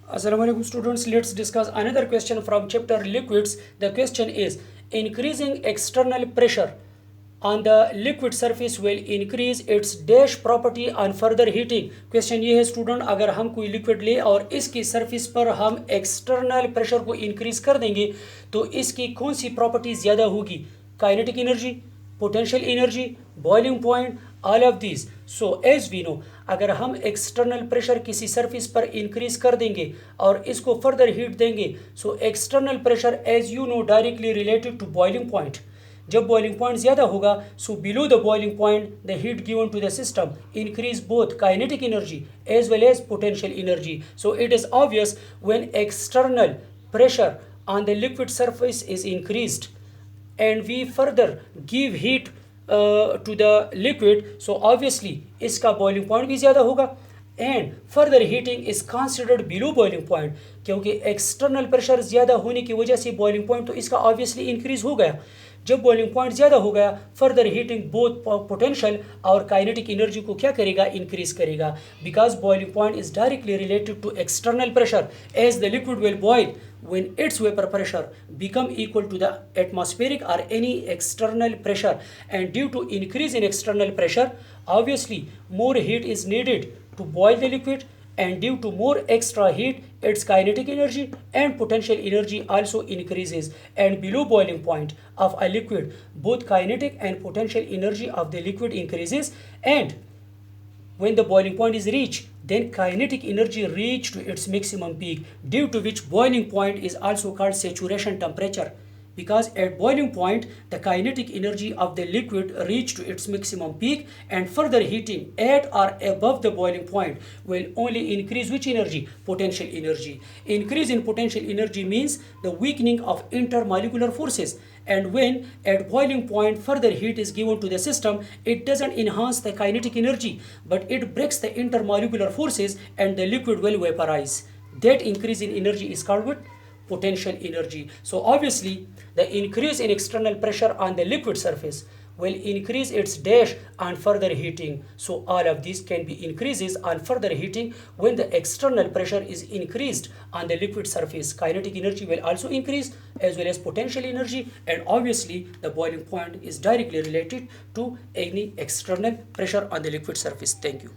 Assalamualaikum students, let's discuss another question from chapter liquids. The question is, increasing external pressure on the liquid surface will increase its dash property on further heating. Question ये है student, अगर हम कोई liquid ले और इसकी surface पर हम एक्सटर्नल प्रेशर को इंक्रीज कर देंगे तो इसकी कौन सी प्रॉपर्टी ज़्यादा होगी? Kinetic energy, potential energy, boiling point, all of this. So as we know, अगर हम एक्सटर्नल प्रेशर किसी सरफेस पर इंक्रीज कर देंगे और इसको फर्दर हीट देंगे, so external pressure as you know directly related to boiling point. जब बॉइलिंग पॉइंट ज़्यादा होगा, so below the boiling point the heat given to the system increase both kinetic energy as well as potential energy. So it is obvious when external pressure on the liquid surface is increased and we further give heat to the liquid, so obviously इसका boiling point भी ज़्यादा होगा and further heating is considered below boiling point, क्योंकि external pressure ज़्यादा होने की वजह से boiling point तो इसका obviously increase हो गया. जब बॉइलिंग पॉइंट ज़्यादा हो गया, फर्दर हीटिंग बोथ पोटेंशियल और काइनेटिक एनर्जी को क्या करेगा? इंक्रीज करेगा. Because boiling point is directly related to external pressure as the liquid will boil when its vapor pressure become equal to the atmospheric or any external pressure, and due to increase in external pressure obviously more heat is needed to boil the liquid, and due to more extra heat its kinetic energy and potential energy also increases, and below boiling point of a liquid both kinetic and potential energy of the liquid increases, and when the boiling point is reached, then kinetic energy reach to its maximum peak, due to which boiling point is also called saturation temperature. Because at boiling point, the kinetic energy of the liquid reach to its maximum peak, and further heating at or above the boiling point will only increase which energy? Potential energy. Increase in potential energy means the weakening of intermolecular forces, and when at boiling point further heat is given to the system, it doesn't enhance the kinetic energy but it breaks the intermolecular forces and the liquid will vaporize. That increase in energy is called what? Potential energy. So obviously the increase in external pressure on the liquid surface will increase its dash on further heating. So all of these can be increases on further heating. When the external pressure is increased on the liquid surface, kinetic energy will also increase as well as potential energy, and obviously the boiling point is directly related to any external pressure on the liquid surface. Thank you.